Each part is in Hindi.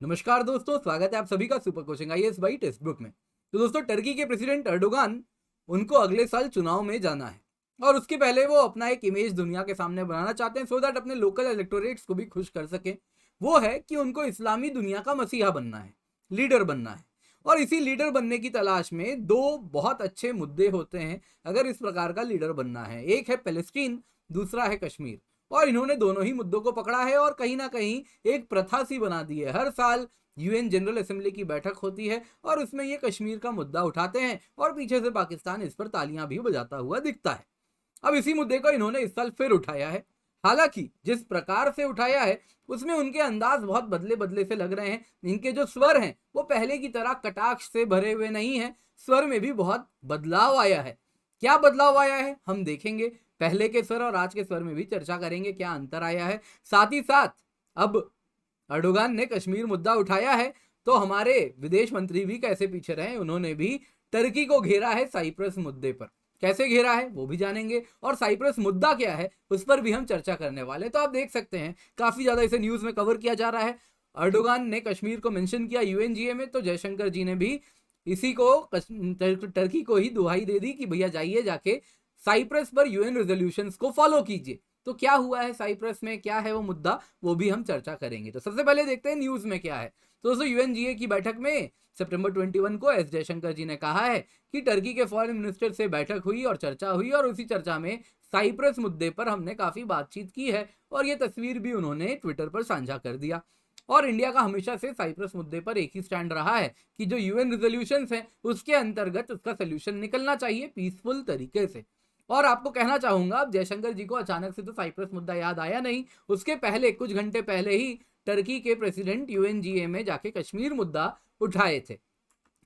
नमस्कार दोस्तों, स्वागत है आप सभी का super coaching IAS by text book में। तो दोस्तों, टर्की के प्रेसिडेंट अर्डोगान, उनको अगले साल चुनाव में जाना है और उसके पहले वो अपना एक इमेज दुनिया के सामने बनाना चाहते हैं सो दैट अपने लोकल इलेक्टोरेट्स को भी खुश कर सके। वो है कि उनको इस्लामी दुनिया का मसीहा बनना है, लीडर बनना है। और इसी लीडर बनने की तलाश में दो बहुत अच्छे मुद्दे होते हैं अगर इस प्रकार का लीडर बनना है। एक है पैलेस्टीन, दूसरा है कश्मीर। और इन्होंने दोनों ही मुद्दों को पकड़ा है और कहीं ना कहीं एक प्रथा सी बना दी है। हर साल यूएन जनरल असेंबली की बैठक होती है और उसमें ये कश्मीर का मुद्दा उठाते हैं और पीछे से पाकिस्तान इस पर तालियां भी बजाता हुआ दिखता है। अब इसी मुद्दे को इन्होंने इस साल फिर उठाया है। हालांकि जिस प्रकार से उठाया है उसमें उनके अंदाज बहुत बदले बदले से लग रहे हैं। इनके जो स्वर हैं वो पहले की तरह कटाक्ष से भरे हुए नहीं है, स्वर में भी बहुत बदलाव आया है। क्या बदलाव आया है हम देखेंगे, पहले के स्वर और आज के स्वर में भी चर्चा करेंगे क्या अंतर आया है। साथ ही साथ अब अर्डोगान ने कश्मीर मुद्दा उठाया है तो हमारे विदेश मंत्री भी कैसे पीछे रहे, उन्होंने भी टर्की को घेरा है साइप्रस मुद्दे पर। कैसे घेरा है वो भी जानेंगे और साइप्रस मुद्दा क्या है उस पर भी हम चर्चा करने वाले। तो आप देख सकते हैं काफी ज्यादा इसे न्यूज में कवर किया जा रहा है। अर्डोगान ने कश्मीर को मेंशन किया यूएनजीए में, तो जयशंकर जी ने भी इसी को टर्की को ही दुहाई दे दी कि भैया जाइए जाके साइप्रस पर यूएन रेजोल्यूशंस को फॉलो कीजिए। तो क्या हुआ है साइप्रस में, क्या है वो मुद्दा, वो भी हम चर्चा करेंगे। तो सबसे पहले देखते हैं न्यूज में क्या है। तो दोस्तों, यूएनजीए की बैठक में सितंबर 21 को एस जयशंकर जी ने कहा है कि टर्की के फॉरेन मिनिस्टर से बैठक हुई और चर्चा हुई और उसी चर्चा में साइप्रस मुद्दे पर हमने काफी बातचीत की है और ये तस्वीर भी उन्होंने ट्विटर पर साझा कर दिया। और इंडिया का हमेशा से साइप्रस मुद्दे पर एक ही स्टैंड रहा है कि जो यूएन रेजोल्यूशंस हैं उसके अंतर्गत उसका सोल्यूशन निकलना चाहिए पीसफुल तरीके से। और आपको कहना चाहूंगा, अब जयशंकर जी को अचानक से तो साइप्रस मुद्दा याद आया नहीं, उसके पहले कुछ घंटे पहले ही टर्की के प्रेसिडेंट यूएनजीए में जाके कश्मीर मुद्दा उठाए थे।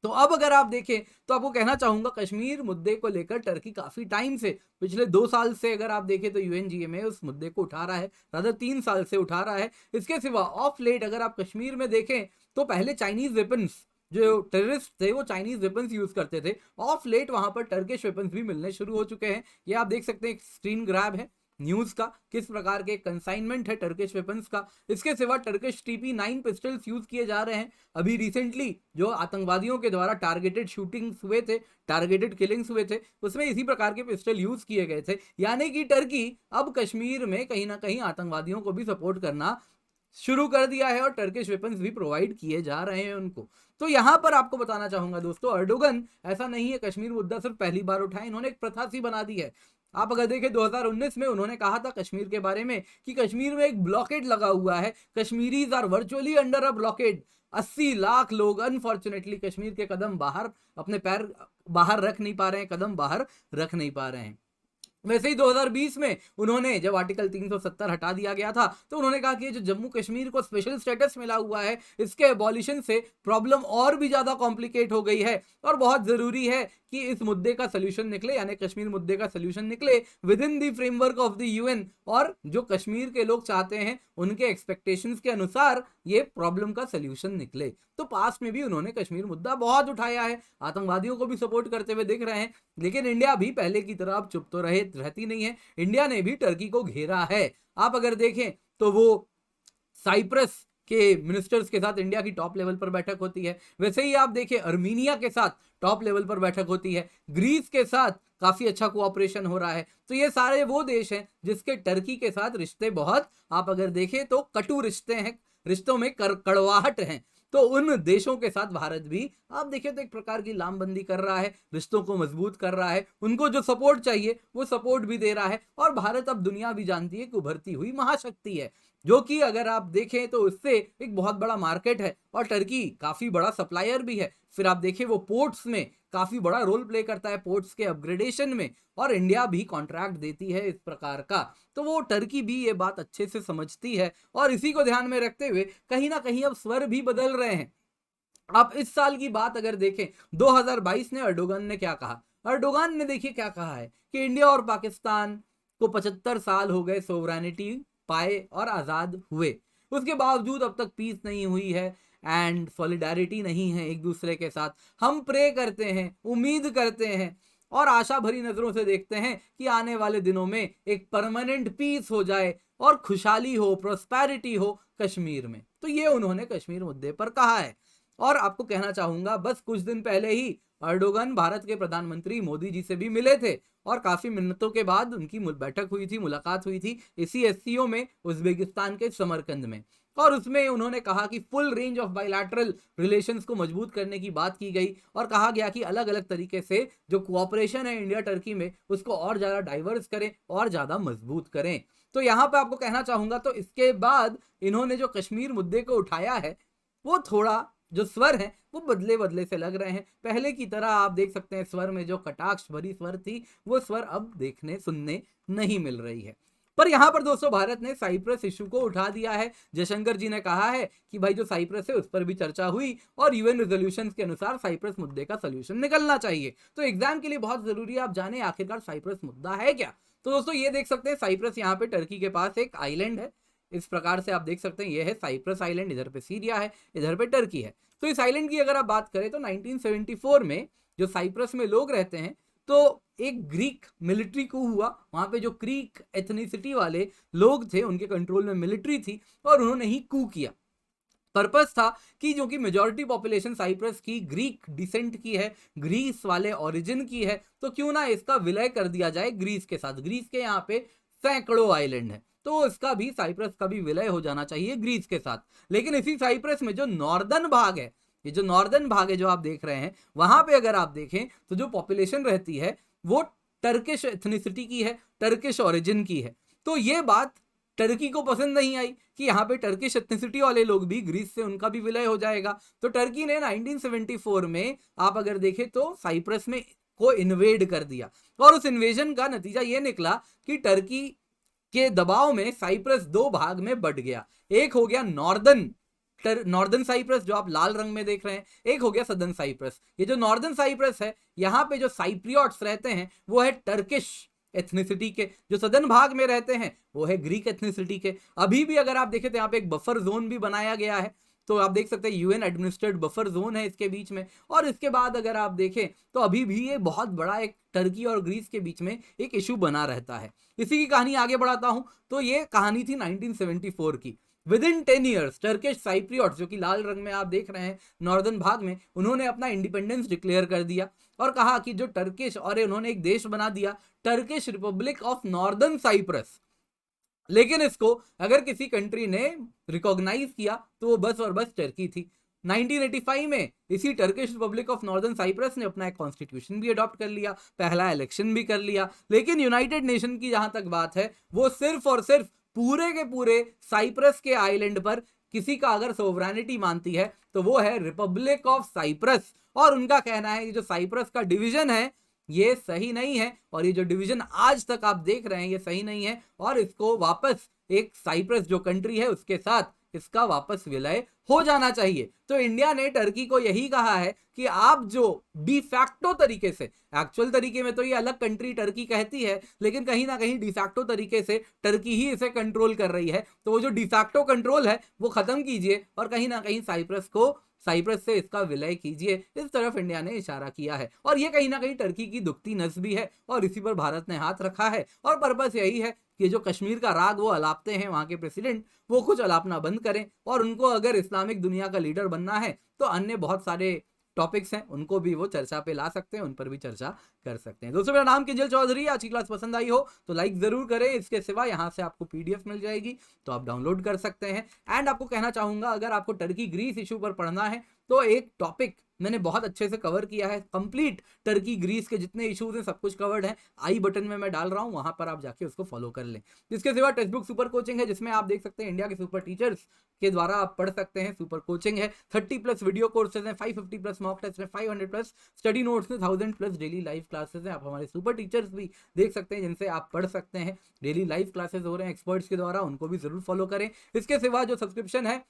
तो अब अगर आप देखें तो आपको कहना चाहूंगा कश्मीर मुद्दे को लेकर टर्की काफी टाइम से, पिछले 2 साल से अगर आप देखें तो यूएनजीए में उस मुद्दे को उठा रहा है, रादर 3 साल से उठा रहा है। इसके सिवा ऑफ लेट अगर आप कश्मीर में देखें तो पहले चाइनीज वेपन्स, जो टेररिस्ट थे वो चाइनीज वेपन्स यूज करते थे, ऑफ लेट वहां पर टर्किश वेपन्स भी मिलने शुरू हो चुके हैं। ये आप देख सकते हैं, एक स्क्रीन ग्रैब है न्यूज का, किस प्रकार के कंसाइनमेंट है टर्किश वेपन्स का। इसके सिवा टर्किश TP9 पिस्टल्स यूज किए जा रहे हैं। अभी रिसेंटली जो आतंकवादियों के द्वारा टारगेटेड शूटिंग्स हुए थे, टारगेटेड किलिंग्स हुए थे, उसमें इसी प्रकार के पिस्टल यूज किए गए थे। यानी कि टर्की अब कश्मीर में कहीं ना कहीं आतंकवादियों को भी सपोर्ट करना शुरू कर दिया है और टर्किश वेपन्स भी प्रोवाइड किए जा रहे हैं उनको। तो यहां पर आपको बताना चाहूंगा दोस्तों, अर्डोगन ऐसा नहीं है कश्मीर मुद्दा सिर्फ पहली बार उठाए, इन्होंने एक प्रथा सी बना दी है। आप अगर देखें 2019 में उन्होंने कहा था कश्मीर के बारे में कि कश्मीर में एक ब्लॉकेड लगा हुआ है, Kashmiris are virtually under a blockade. 80 lakh लोग अनफॉर्चुनेटली कश्मीर के कदम बाहर, अपने पैर बाहर रख नहीं पा रहे हैं, कदम बाहर रख नहीं पा रहे हैं। वैसे ही 2020 में उन्होंने जब आर्टिकल 370 हटा दिया गया था तो उन्होंने कहा कि जो जम्मू कश्मीर को स्पेशल स्टेटस मिला हुआ है, इसके एबॉलिशन से प्रॉब्लम और भी ज्यादा कॉम्प्लिकेट हो गई है और बहुत जरूरी है कि इस मुद्दे का सोल्यूशन निकले, यानी कश्मीर मुद्दे का सोल्यूशन निकले with in the framework of the UN. और जो कश्मीर के लोग चाहते हैं उनके एक्सपेक्टेशंस के अनुसार ये प्रॉब्लम का सोल्यूशन निकले। तो पास में भी उन्होंने कश्मीर मुद्दा बहुत उठाया है, आतंकवादियों को भी सपोर्ट करते हुए दिख रहे हैं। लेकिन इंडिया भी पहले की तरह अब चुप तो रहती नहीं है, इंडिया ने भी टर्की को घेरा है। आप अगर देखें तो वो साइप्रस के मिनिस्टर्स के साथ इंडिया की टॉप लेवल पर बैठक होती है, वैसे ही आप देखें अर्मीनिया के साथ टॉप लेवल पर बैठक होती है, ग्रीस के साथ काफी अच्छा कोऑपरेशन हो रहा है। तो ये सारे वो देश हैं जिसके टर्की के साथ रिश्ते बहुत, आप अगर देखें तो कटु रिश्ते हैं, रिश्तों में कड़वाहट है। तो उन देशों के साथ भारत भी आप देखिए तो एक प्रकार की लामबंदी कर रहा है, रिश्तों को मजबूत कर रहा है, उनको जो सपोर्ट चाहिए वो सपोर्ट भी दे रहा है। और भारत अब दुनिया भी जानती है कि उभरती हुई महाशक्ति है, जो कि अगर आप देखें तो उससे एक बहुत बड़ा मार्केट है और टर्की काफी बड़ा सप्लायर भी है। फिर आप देखें वो पोर्ट्स में काफी बड़ा रोल प्ले करता है, पोर्ट्स के अपग्रेडेशन में, और इंडिया भी कॉन्ट्रैक्ट देती है इस प्रकार का। तो वो टर्की भी ये बात अच्छे से समझती है और इसी को ध्यान में रखते हुए कहीं ना कहीं अब स्वर भी बदल रहे हैं। आप इस साल की बात अगर देखें 2022 ने अर्डोगन ने क्या कहा, अर्डोगन ने देखिए क्या कहा है कि इंडिया और पाकिस्तान को 75 साल हो गए सोवरेनिटी पाए और आजाद हुए, उसके बावजूद अब तक पीस नहीं हुई है एंड सॉलिडारिटी नहीं है एक दूसरे के साथ। हम प्रे करते हैं, उम्मीद करते हैं और आशा भरी नजरों से देखते हैं कि आने वाले दिनों में एक परमानेंट पीस हो जाए और खुशहाली हो, प्रोस्पेरिटी हो कश्मीर में। तो ये उन्होंने कश्मीर मुद्दे पर कहा है। और आपको कहना चाहूंगा, बस कुछ दिन पहले ही अर्डोगन भारत के प्रधानमंत्री मोदी जी से भी मिले थे और काफी मिन्नतों के बाद उनकी बैठक हुई थी, मुलाकात हुई थी इसी एससीओ में, उज्बेकिस्तान के समरकंद में। और उसमें उन्होंने कहा कि full range of bilateral relations को मजबूत करने की बात की गई और कहा गया कि अलग अलग तरीके से जो कोऑपरेशन है इंडिया टर्की में उसको और ज्यादा डाइवर्स करें और ज्यादा मजबूत करें। तो यहाँ पे आपको कहना चाहूंगा, तो इसके बाद इन्होंने जो कश्मीर मुद्दे को उठाया है वो थोड़ा जो स्वर है वो बदले बदले से लग रहे हैं। पहले की तरह आप देख सकते हैं स्वर में जो कटाक्ष भरी स्वर थी वो स्वर अब देखने सुनने नहीं मिल रही है। पर यहां पर दोस्तों भारत ने साइप्रस इशू को उठा दिया है। जयशंकर जी ने कहा है कि भाई जो साइप्रस है उस पर भी चर्चा हुई और यूएन रेजोल्यूशन के अनुसार साइप्रस मुद्दे का सोल्यूशन निकलना चाहिए। तो एग्जाम के लिए बहुत जरूरी है आप जाने आखिरकार साइप्रस मुद्दा है क्या। तो दोस्तों ये देख सकते हैं साइप्रस यहाँ पे टर्की के पास एक आइलैंड है। इस प्रकार से आप देख सकते हैं ये है साइप्रस आइलैंड, इधर पे सीरिया है, इधर पे टर्की है। तो इस आइलैंड की अगर आप बात करें तो 1974 में जो साइप्रस में लोग रहते हैं तो एक ग्रीक मिलिट्री कू हुआ। वहां पे जो ग्रीक एथनिसिटी वाले लोग थे उनके कंट्रोल में मिलिट्री थी और उन्होंने ही कू किया। पर्पस था कि जो कि मेजॉरिटी पॉपुलेशन साइप्रस की ग्रीक डिसेंट की है, ग्रीस वाले ओरिजिन की है, तो क्यों ना इसका विलय कर दिया जाए ग्रीस के साथ। ग्रीस के यहाँ पे सैकड़ों आइलैंड है तो इसका भी साइप्रस का भी विलय हो जाना चाहिए ग्रीस के साथ। लेकिन इसी साइप्रस में जो नॉर्दर्न भाग है, ये जो नॉर्दर्न भाग है जो आप देख रहे हैं, वहां पे अगर आप देखें तो जो पॉपुलेशन रहती है वो टर्किश एथनिसिटी की है, टर्किश ओरिजिन की है। तो ये बात टर्की को पसंद नहीं आई कि यहाँ पे टर्किश एथनिसिटी वाले लोग भी ग्रीस से उनका भी विलय हो जाएगा। तो टर्की ने 1974 में आप अगर देखें तो साइप्रस में को इन्वेड कर दिया और उस इन्वेजन का नतीजा ये निकला कि टर्की के दबाव में साइप्रस दो भाग में बट गया। एक हो गया नॉर्दर्न साइप्रस जो आप लाल रंग में देख रहे हैं, एक हो गया सदर्न साइप्रस। ये जो नॉर्दर्न साइप्रस है यहाँ पे जो साइप्रियोट्स रहते हैं वो है टर्किश एथनिसिटी के, जो सदर्न भाग में रहते हैं वो है ग्रीक एथनिसिटी के। अभी भी अगर आप देखें तो यहाँ पे एक बफर जोन भी बनाया गया है, तो आप देख सकते हैं यूएन एडमिनिस्ट्रेड बफर जोन है इसके बीच में। और इसके बाद अगर आप देखें तो अभी भी ये बहुत बड़ा एक टर्की और ग्रीस के बीच में एक इशू बना रहता है। इसी की कहानी आगे बढ़ाता हूं, तो ये कहानी थी 1974 की। विद इन 10 ईयर्स टर्किश साइप्रियोट्स जो कि लाल रंग में आप देख रहे हैं नॉर्दर्न भाग में, उन्होंने अपना इंडिपेंडेंस डिक्लेयर कर दिया और कहा कि जो टर्किश, और उन्होंने एक देश बना दिया Turkish republic of northern Cyprus. लेकिन इसको अगर किसी कंट्री ने रिकॉग्नाइज किया तो वो बस और बस टर्की थी। 1985 में इसी Turkish republic of northern Cyprus ने अपना एक कॉन्स्टिट्यूशन भी अडॉप्ट कर लिया, पहला इलेक्शन भी कर लिया। लेकिन यूनाइटेड नेशन की जहां तक बात है वो सिर्फ और सिर्फ पूरे के पूरे साइप्रस के आइलैंड पर किसी का अगर सोवरेनिटी मानती है तो वो है रिपब्लिक ऑफ साइप्रस। और उनका कहना है कि जो साइप्रस का डिवीजन है ये सही नहीं है और ये जो डिवीजन आज तक आप देख रहे हैं ये सही नहीं है और इसको वापस एक साइप्रस जो कंट्री है उसके साथ इसका वापस विलय हो जाना चाहिए। तो इंडिया ने टर्की को यही कहा है कि आप जो डिफैक्टो तरीके से, एक्चुअल तरीके में तो ये अलग कंट्री टर्की कहती है लेकिन कहीं ना कहीं डिफैक्टो तरीके से टर्की ही इसे कंट्रोल कर रही है, तो वो जो डिफैक्टो कंट्रोल है वो खत्म कीजिए और कहीं ना कहीं साइप्रस से इसका विलय कीजिए। इस तरफ इंडिया ने इशारा किया है और ये कहीं ना कहीं टर्की की दुखती नस भी है और इसी पर भारत ने हाथ रखा है। और पर्पस यही है कि जो कश्मीर का राग वो अलापते हैं वहां के प्रेसिडेंट, वो कुछ अलापना बंद करें और उनको अगर इस्लामिक दुनिया का लीडर बनना है तो अन्य बहुत सारे टॉपिक्स हैं उनको भी वो चर्चा पे ला सकते हैं, उन पर भी चर्चा कर सकते हैं। दोस्तों मेरा नाम किंजल चौधरी, आज की क्लास पसंद आई हो तो लाइक जरूर करें। इसके सिवा यहाँ से आपको पीडीएफ मिल जाएगी तो आप डाउनलोड कर सकते हैं। एंड आपको कहना चाहूंगा अगर आपको टर्की ग्रीस इशू पर पढ़ना है तो एक टॉपिक मैंने बहुत अच्छे से कवर किया है, कंप्लीट टर्की ग्रीस के जितने इश्यूज हैं सब कुछ कवर्ड है, आई बटन में मैं डाल रहा हूं, वहां पर आप जाके उसको फॉलो कर लें। इसके सिवा टेक्स्ट बुक सुपर कोचिंग है जिसमें आप देख सकते हैं इंडिया के सुपर टीचर्स के द्वारा आप पढ़ सकते हैं। सुपर कोचिंग है, 30+ वीडियो कोर्सेज हैं, 550+ मॉक टेस्ट है, 500+ स्टडी नोट्स हैं, 1000+ डेली लाइव क्लासेस हैं। आप हमारे सुपर टीचर्स भी देख सकते हैं जिनसे आप पढ़ सकते हैं। डेली लाइव क्लासेस हो रहे हैं एक्सपर्ट्स के द्वारा, उनको भी जरूर फॉलो करें। इसके सिवा जो सब्सक्रिप्शन है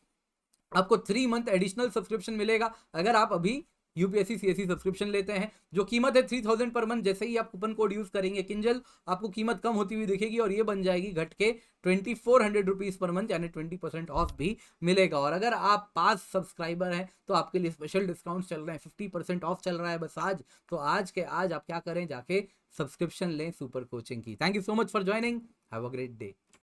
आपको 3 मंथ एडिशनल सब्सक्रिप्शन मिलेगा अगर आप अभी यूपीएससी सीएससी सब्सक्रिप्शन लेते हैं, जो कीमत है 3000 पर मंथ। जैसे ही आप कूपन कोड यूज करेंगे किंजल, आपको कीमत कम होती हुई दिखेगी और ये बन जाएगी घट के 2400 रुपीज पर मंथ, यानी 20% ऑफ भी मिलेगा। और अगर आप 5 सब्सक्राइबर हैं तो आपके लिए स्पेशल डिस्काउंट चल रहे हैं, 50% ऑफ चल रहा है बस आज। तो आज के आज आप क्या करें, जाके सब्सक्रिप्शन लें सुपर कोचिंग की। Thank you so much for joining, have a great day.